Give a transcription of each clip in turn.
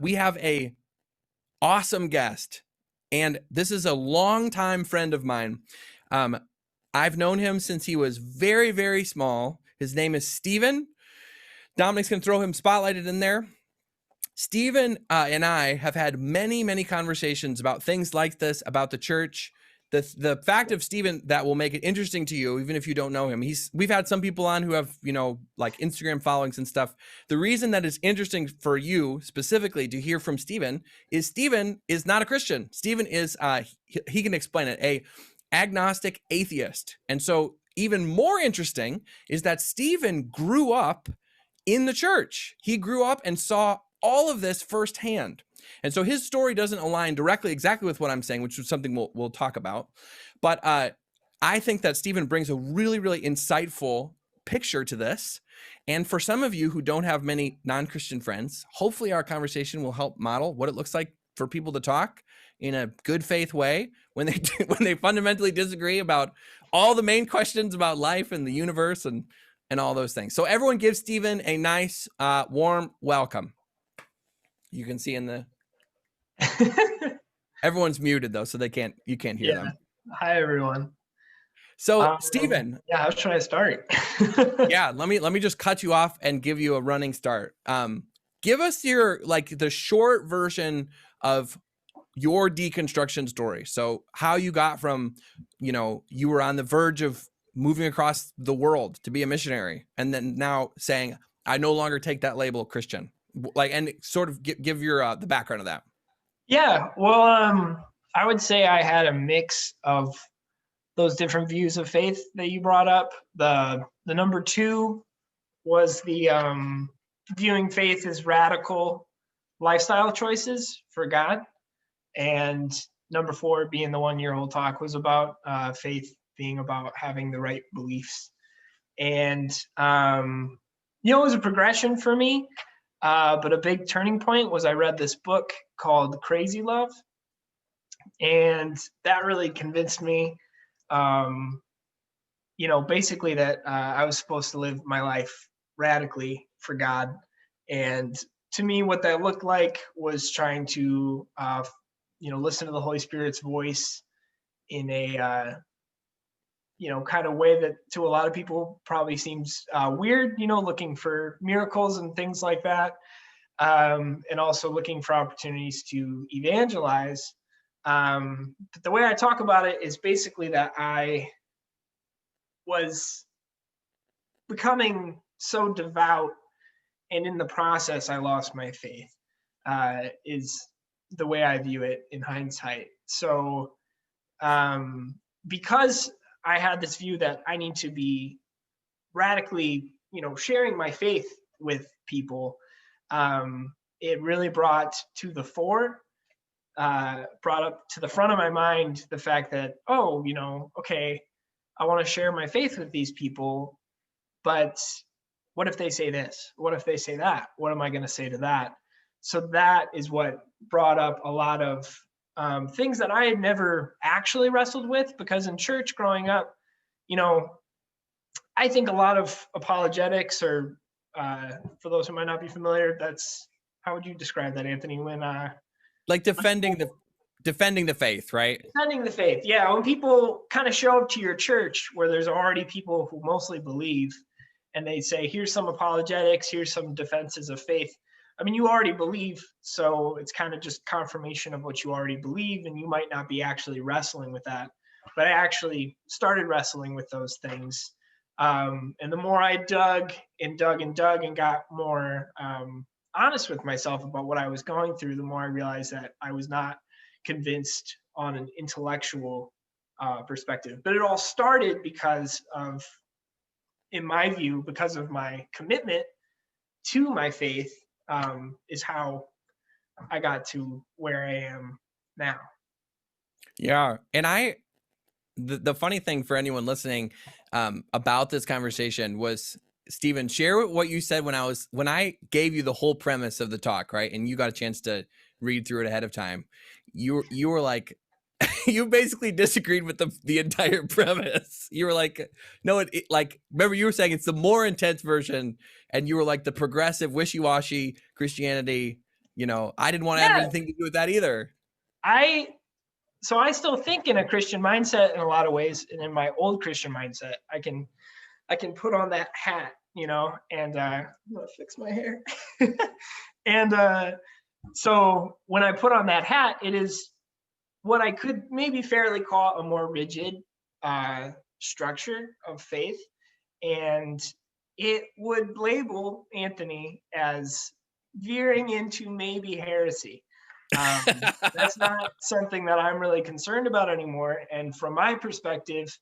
we have a awesome guest, and this is a longtime friend of mine. I've known him since he was very, very small. His name is Stephen. Dominic's going to throw him spotlighted in there. Stephen and I have had many, many conversations about things like this, about the church. The fact of Stephen that will make it interesting to you, even if you don't know him. We've had some people on who have, like Instagram followings and stuff. The reason that it's interesting for you specifically to hear from Stephen is not a Christian. Stephen is, he can explain it, a agnostic atheist. And so even more interesting is that Stephen grew up in the church. He grew up and saw all of this firsthand. And so his story doesn't align directly exactly with what I'm saying, which is something we'll talk about. But I think that Stephen brings a really, really insightful picture to this. And for some of you who don't have many non-Christian friends, hopefully our conversation will help model what it looks like for people to talk in a good faith way when they fundamentally disagree about all the main questions about life and the universe and all those things. So everyone give Stephen a nice, warm welcome. You can see in the everyone's muted though, so you can't hear them. Hi everyone. So Stephen, how should I start? Yeah, let me just cut you off and give you a running start. Give us your the short version of your deconstruction story. So how you got from, you were on the verge of moving across the world to be a missionary, and then now saying, I no longer take that label Christian. And sort of give your the background of that. Yeah, well, I would say I had a mix of those different views of faith that you brought up. The number two was the viewing faith as radical lifestyle choices for God, and number four being the 1 year old talk was about faith being about having the right beliefs. And it was a progression for me. But a big turning point was I read this book called Crazy Love, and that really convinced me, basically that I was supposed to live my life radically for God. And to me, what that looked like was trying to, listen to the Holy Spirit's voice in a kind of way that to a lot of people probably seems weird, looking for miracles and things like that. And also looking for opportunities to evangelize. But the way I talk about it is basically that I was becoming so devout, and in the process, I lost my faith, is the way I view it in hindsight. So because I had this view that I need to be radically, sharing my faith with people. It really brought up to the front of my mind the fact that, okay, I want to share my faith with these people, but what if they say this? What if they say that? What am I going to say to that? So that is what brought up a lot of things that I had never actually wrestled with, because in church growing up, I think a lot of apologetics, or for those who might not be familiar, how would you describe that, Anthony? When defending the faith, right? Defending the faith, yeah. When people kind of show up to your church where there's already people who mostly believe, and they say, here's some apologetics, here's some defenses of faith. I mean, you already believe, so it's kind of just confirmation of what you already believe, and you might not be actually wrestling with that. But I actually started wrestling with those things. And the more I dug and got more honest with myself about what I was going through, the more I realized that I was not convinced on an intellectual perspective. But it all started because of, in my view, because of my commitment to my faith, is how I got to where I am now. Yeah. And the funny thing for anyone listening about this conversation was, Stephen, share what you said when I gave you the whole premise of the talk, right? And you got a chance to read through it ahead of time. You were like, you basically disagreed with the entire premise. You were like, no, remember you were saying it's the more intense version, and you were like, the progressive wishy-washy Christianity I didn't want to have Yeah, anything to do with that either. I so I still think in a Christian mindset in a lot of ways, and in my old Christian mindset, I can put on that hat, and I'm gonna fix my hair. And so when I put on that hat, it is what I could maybe fairly call a more rigid uh, structure of faith, and it would label Anthony as veering into maybe heresy. That's not something that I'm really concerned about anymore. And from my perspective,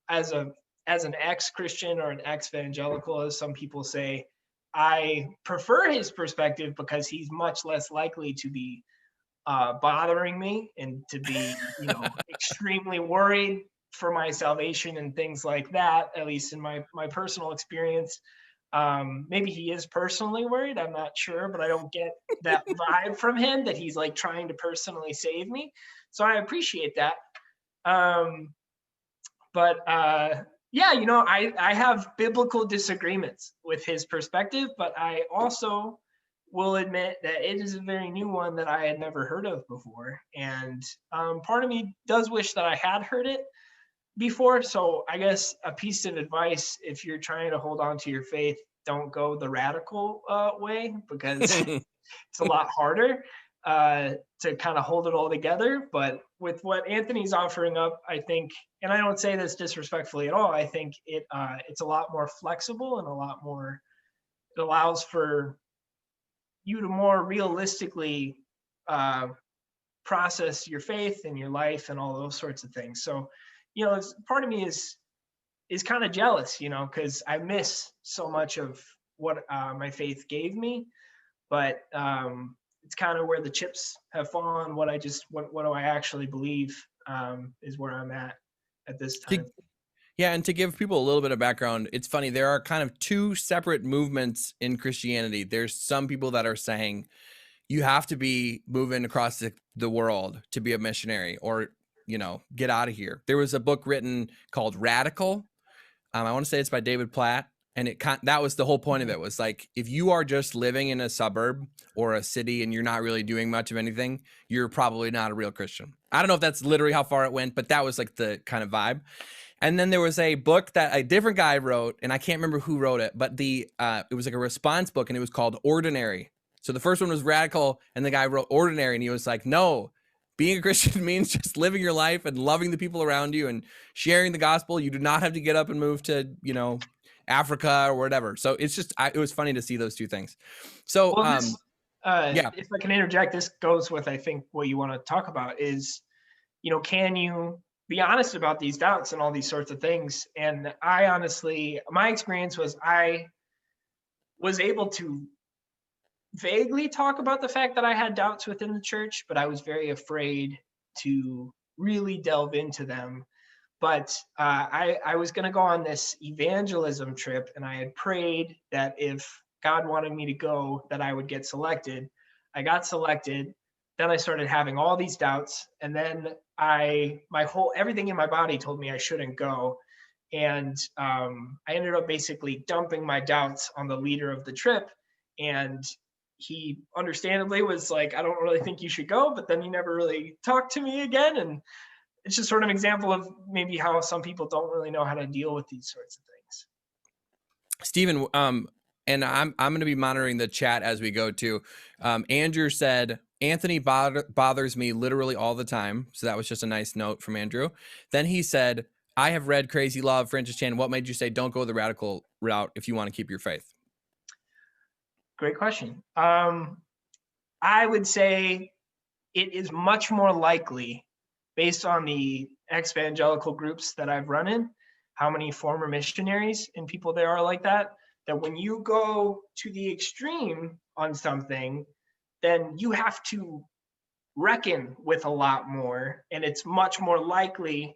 as a as an ex-Christian or an ex-evangelical, as some people say, I prefer his perspective because he's much less likely to be bothering me and to be, extremely worried for my salvation and things like that. At least in my personal experience, maybe he is personally worried. I'm not sure, but I don't get that vibe from him that he's like trying to personally save me. So I appreciate that. Um, but yeah, I have biblical disagreements with his perspective, but I also will admit that it is a very new one that I had never heard of before. And part of me does wish that I had heard it before. So I guess a piece of advice, if you're trying to hold on to your faith, don't go the radical way, because it's a lot harder to kind of hold it all together. But with what Anthony's offering up, I think, and I don't say this disrespectfully at all, I think it's a lot more flexible and a lot more. It allows for you to more realistically uh, process your faith and your life and all those sorts of things. So, part of me is kind of jealous, because I miss so much of what my faith gave me, but it's kind of where the chips have fallen. What do I actually believe is where I'm at this To, time. yeah, and to give people a little bit of background, it's funny. There are kind of two separate movements in Christianity. There's some people that are saying you have to be moving across the world to be a missionary, or get out of here. There was a book written called Radical. I want to say it's by David Platt, and that was the whole point of it, was like, if you are just living in a suburb or a city and you're not really doing much of anything, you're probably not a real Christian. I don't know if that's literally how far it went, but that was like the kind of vibe. And then there was a book that a different guy wrote, and I can't remember who wrote it, but it was like a response book, and it was called Ordinary. So the first one was Radical, and the guy wrote Ordinary, and he was like, no, being a Christian means just living your life and loving the people around you and sharing the gospel. You do not have to get up and move to, Africa or whatever. So it's just, it was funny to see those two things. So, Well, this, yeah. if I can interject, this goes with, I think, what you want to talk about is, can you be honest about these doubts and all these sorts of things? And I honestly, my experience was I was able to vaguely talk about the fact that I had doubts within the church, but I was very afraid to really delve into them. But I was going to go on this evangelism trip, and I had prayed that if God wanted me to go, that I would get selected. I got selected. Then I started having all these doubts, and then everything in my body told me I shouldn't go. And I ended up basically dumping my doubts on the leader of the trip, and he understandably was like, I don't really think you should go, but then he never really talked to me again. And it's just sort of an example of maybe how some people don't really know how to deal with these sorts of things. Stephen, and I'm going to be monitoring the chat as we go too. Andrew said, Anthony bothers me literally all the time. So that was just a nice note from Andrew. Then he said, I have read Crazy Love, Francis Chan. What made you say don't go the radical route if you want to keep your faith? Great question. I would say it is much more likely, based on the ex-evangelical groups that I've run in, how many former missionaries and people there are like that when you go to the extreme on something, then you have to reckon with a lot more. And it's much more likely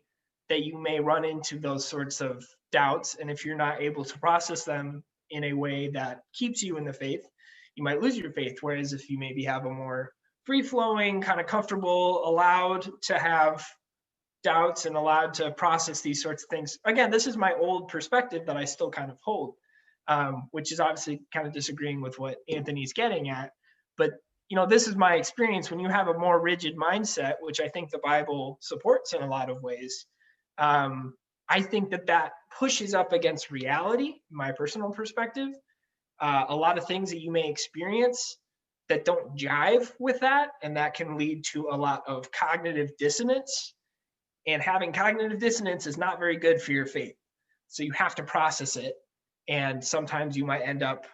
that you may run into those sorts of doubts. And if you're not able to process them in a way that keeps you in the faith, you might lose your faith. Whereas if you maybe have a more free flowing, kind of comfortable, allowed to have doubts and allowed to process these sorts of things. Again, this is my old perspective that I still kind of hold, which is obviously kind of disagreeing with what Anthony's getting at. But this is my experience. When you have a more rigid mindset, which I think the Bible supports in a lot of ways, I think that pushes up against reality, my personal perspective. A lot of things that you may experience that don't jive with that, and that can lead to a lot of cognitive dissonance. And having cognitive dissonance is not very good for your faith. So you have to process it. And sometimes you might end up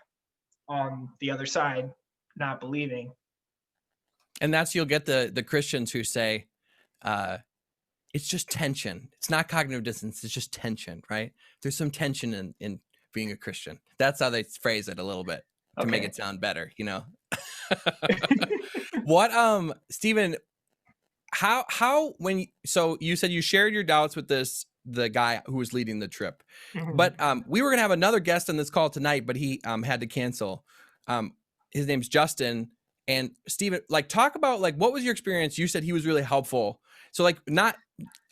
on the other side, not believing. And that's, you'll get the Christians who say, it's just tension. It's not cognitive dissonance. It's just tension, right? There's some tension in being a Christian. That's how they phrase it a little bit to make Okay. it sound better, What, Stephen, so you said you shared your doubts with the guy who was leading the trip, but we were gonna have another guest on this call tonight, but he had to cancel. His name's Justin. And Stephen, like, talk about, like, what was your experience? You said he was really helpful. So, like,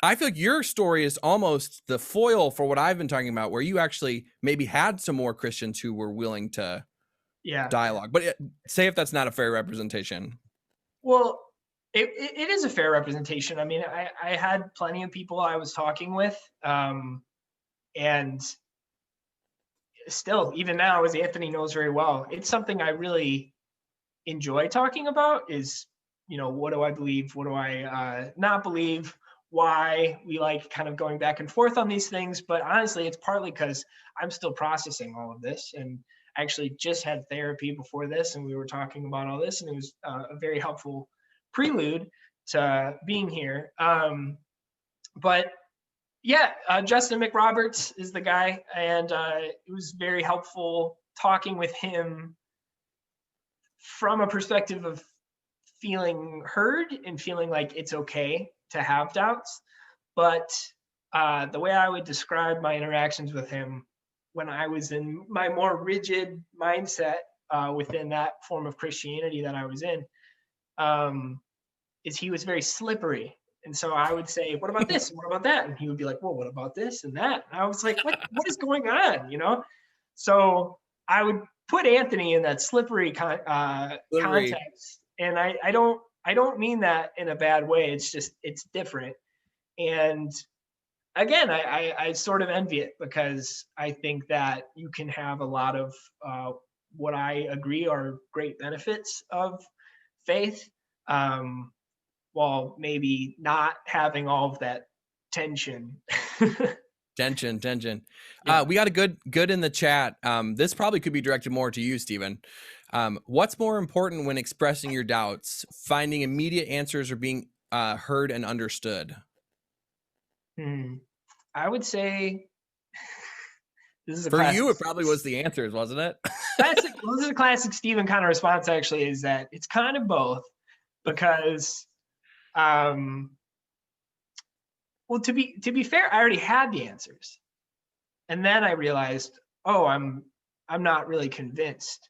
I feel like your story is almost the foil for what I've been talking about, where you actually maybe had some more Christians who were willing to dialogue. But say if that's not a fair representation. Well, it is a fair representation. I mean, I had plenty of people I was talking with, and still, even now, as Anthony knows very well, it's something I really enjoy talking about. Is, what do I believe? What do I not believe? Why? We like kind of going back and forth on these things. But honestly, it's partly because I'm still processing all of this. And I actually just had therapy before this, and we were talking about all this, and it was a very helpful prelude to being here. But yeah, Justin McRoberts is the guy, and it was very helpful talking with him from a perspective of feeling heard and feeling like it's okay to have doubts. But the way I would describe my interactions with him when I was in my more rigid mindset within that form of Christianity that I was in, is he was very slippery. And so I would say, what about this? What about that? And he would be like, well, what about this and that? And I was like, what is going on? So I would put Anthony in that slippery context. And I don't mean that in a bad way. It's just, it's different. And again, I sort of envy it, because I think that you can have a lot of what I agree are great benefits of faith, while maybe not having all of that tension. Tension. Yeah. We got a good in the chat. This probably could be directed more to you, Stephen. What's more important when expressing your doubts, finding immediate answers or being heard and understood? I would say this is for you. It probably was the answers, wasn't it? Classic. Well, this is a classic Stephen kind of response. Actually, is that it's kind of both, because, well, to be fair, I already had the answers, and then I realized, oh, I'm not really convinced.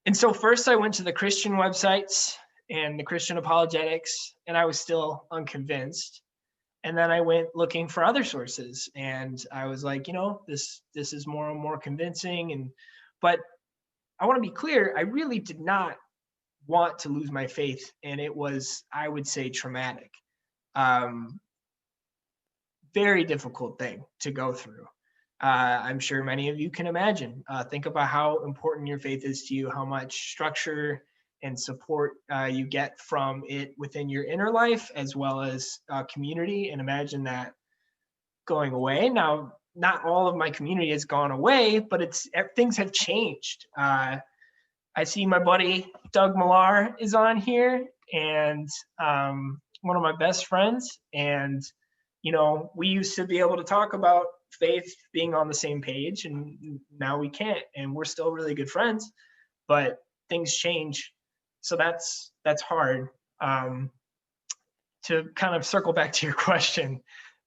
And so first I went to the Christian websites and the Christian apologetics, and I was still unconvinced. And then I went looking for other sources, and I was like, this is more and more convincing. But I want to be clear, I really did not want to lose my faith, and it was, I would say, traumatic. Very difficult thing to go through. I'm sure many of you can imagine. Think about how important your faith is to you, how much structure and support you get from it within your inner life, as well as community. And imagine that going away. Now, not all of my community has gone away, but things have changed. I see my buddy Doug Millar is on here, and one of my best friends. And we used to be able to talk about faith being on the same page, and now we can't. And we're still really good friends, but things change. So that's hard. To kind of circle back to your question,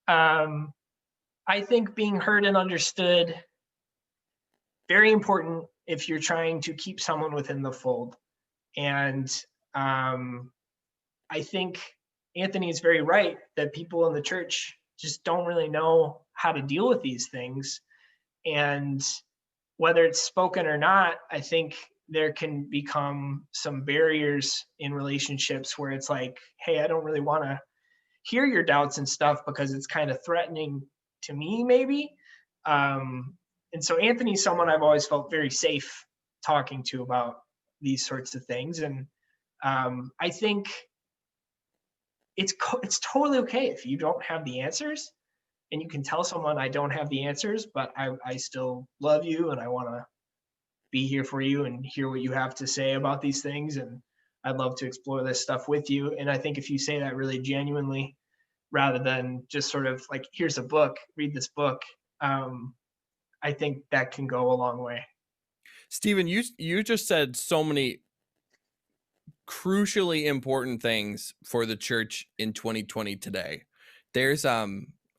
I think being heard and understood, very important if you're trying to keep someone within the fold. And I think Anthony is very right that people in the church just don't really know how to deal with these things. And whether it's spoken or not, I think there can become some barriers in relationships where it's like, hey, I don't really want to hear your doubts and stuff because it's kind of threatening to me, maybe. And so Anthony's someone I've always felt very safe talking to about these sorts of things. And I think it's totally okay if you don't have the answers, and you can tell someone I don't have the answers, but I still love you and I want to be here for you and hear what you have to say about these things. And I'd love to explore this stuff with you. And I think if you say that really genuinely, rather than just sort of like, here's a book, read this book, I think that can go a long way. Stephen, you just said so many crucially important things for the church in 2020 today. There's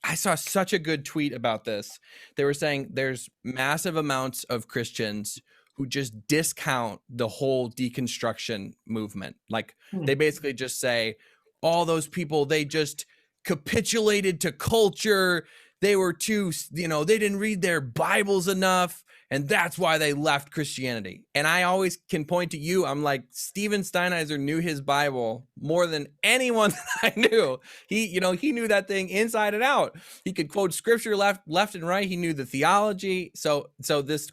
I saw such a good tweet about this. They were saying there's massive amounts of Christians who just discount the whole deconstruction movement. Like they basically just say all those people, they just capitulated to culture. They were too, they didn't read their Bibles enough. And that's why they left Christianity. And I always can point to you. I'm like, Stephen Steinheiser knew his Bible more than anyone that I knew. He knew that thing inside and out. He could quote scripture left and right. He knew the theology. So this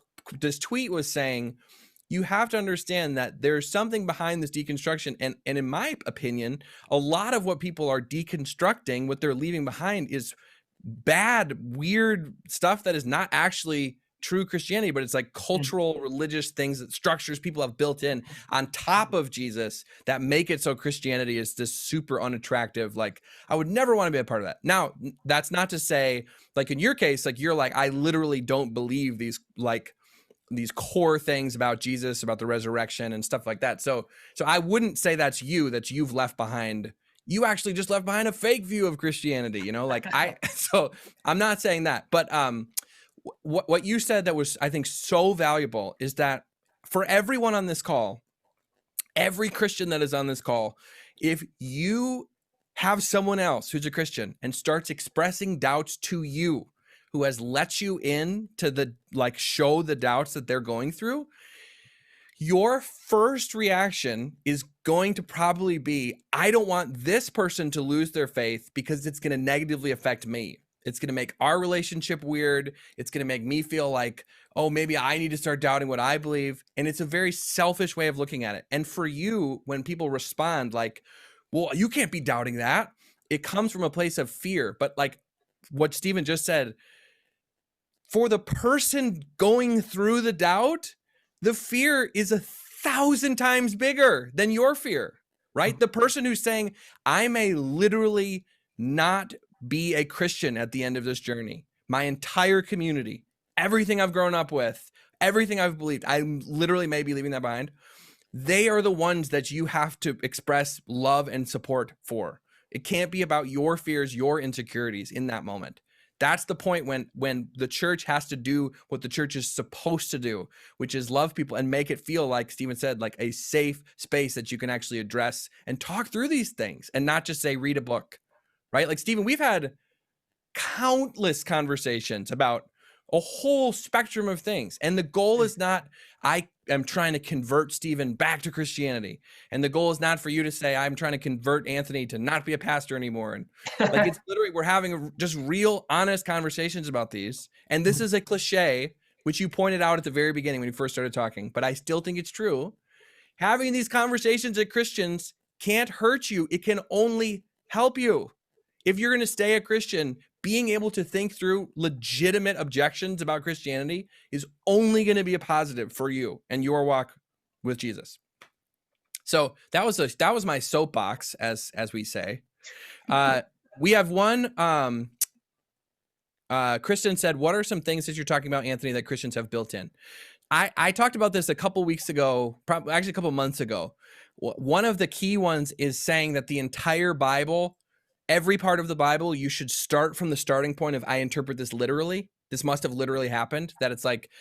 tweet was saying, you have to understand that there's something behind this deconstruction. And in my opinion, a lot of what people are deconstructing, what they're leaving behind, is bad, weird stuff that is not actually true Christianity, but it's like cultural, religious things that structures people have built in on top of Jesus that make it so Christianity is this super unattractive. Like, I would never want to be a part of that. Now, that's not to say, like in your case, like you're like, I literally don't believe these core things about Jesus, about the resurrection and stuff like that. So I wouldn't say that's you've left behind. You actually just left behind a fake view of Christianity, so I'm not saying that, but what you said that was, I think, so valuable is that for everyone on this call, every Christian that is on this call, if you have someone else who's a Christian and starts expressing doubts to you, who has let you in to show the doubts that they're going through, your first reaction is going to probably be, I don't want this person to lose their faith because it's going to negatively affect me. It's going to make our relationship weird. It's going to make me feel like, oh, maybe I need to start doubting what I believe. And it's a very selfish way of looking at it. And for you, when people respond like, well, you can't be doubting that, it comes from a place of fear. But like what Stephen just said, for the person going through the doubt, the fear is 1,000 times bigger than your fear, right? The person who's saying, I may literally not be a Christian at the end of this journey. My entire community, everything I've grown up with, everything I've believed, I literally may be leaving that behind. They are the ones that you have to express love and support for. It can't be about your fears, your insecurities in that moment. That's the point when the church has to do what the church is supposed to do, which is love people and make it feel, like Stephen said, like a safe space that you can actually address and talk through these things and not just say, read a book, right? Like, Stephen, we've had countless conversations about a whole spectrum of things. And the goal is not, I am trying to convert Stephen back to Christianity. And the goal is not for you to say, I'm trying to convert Anthony to not be a pastor anymore. And like, it's literally, we're having just real, honest conversations about these. And this is a cliche, which you pointed out at the very beginning when you first started talking, but I still think it's true. Having these conversations as Christians can't hurt you. It can only help you. If you're going to stay a Christian, being able to think through legitimate objections about Christianity is only going to be a positive for you and your walk with Jesus. So that was my soapbox, as we say. We have one. Kristen said, "What are some things that you're talking about, Anthony, that Christians have built in?" I talked about this a couple weeks ago, probably actually a couple months ago. One of the key ones is saying that the entire Bible, every part of the Bible, you should start from the starting point of, I interpret this literally. This must have literally happened. That it's like,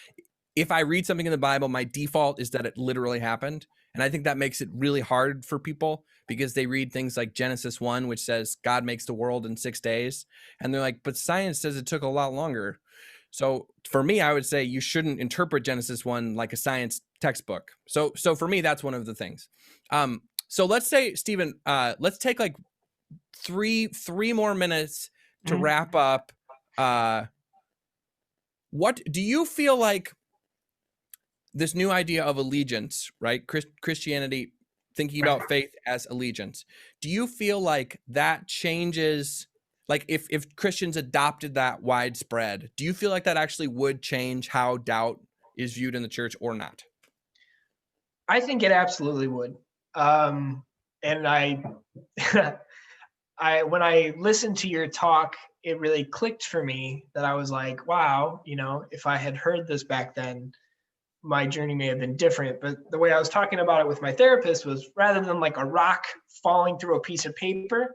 if I read something in the Bible, my default is that it literally happened. And I think that makes it really hard for people because they read things like Genesis 1, which says God makes the world in 6 days. And they're like, but science says it took a lot longer. So for me, I would say you shouldn't interpret Genesis 1 like a science textbook. So for me, that's one of the things. So let's say, Stephen, let's take like three more minutes to Mhm. wrap up. What do you feel like this new idea of allegiance, right? Christianity, thinking Right. about faith as allegiance. Do you feel like that changes, like if Christians adopted that widespread, do you feel like that actually would change how doubt is viewed in the church or not? I think it absolutely would. And I when I listened to your talk, it really clicked for me that I was like, wow, if I had heard this back then, my journey may have been different. But the way I was talking about it with my therapist was rather than like a rock falling through a piece of paper,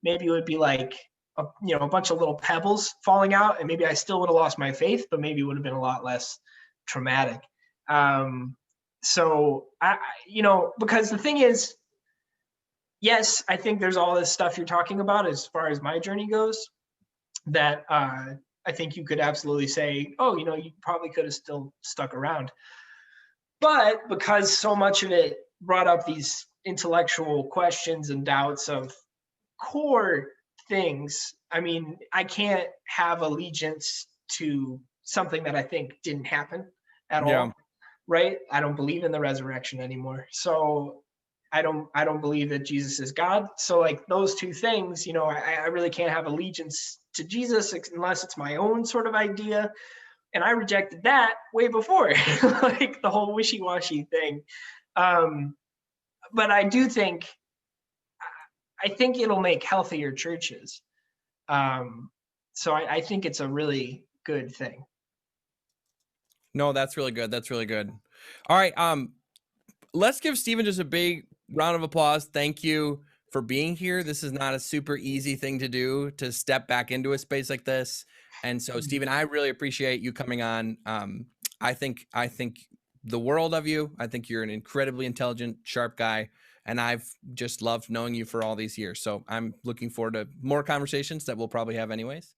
maybe it would be like a bunch of little pebbles falling out, and maybe I still would have lost my faith, but maybe it would have been a lot less traumatic. Um, so because the thing is, yes, I think there's all this stuff you're talking about as far as my journey goes that I think you could absolutely say, oh, you probably could have still stuck around. But because so much of it brought up these intellectual questions and doubts of core things, I mean, I can't have allegiance to something that I think didn't happen at Yeah. all, right? I don't believe in the resurrection anymore. So I don't believe that Jesus is God. So like those two things, I really can't have allegiance to Jesus unless it's my own sort of idea. And I rejected that way before, like the whole wishy-washy thing. Um, but I think it'll make healthier churches. Um, so I think it's a really good thing. No, that's really good. That's really good. All right. Let's give Stephen just a big round of applause. Thank you for being here. This is not a super easy thing to do, to step back into a space like this. And so, Stephen, I really appreciate you coming on. I think the world of you. I think you're an incredibly intelligent, sharp guy, and I've just loved knowing you for all these years. So I'm looking forward to more conversations that we'll probably have anyways.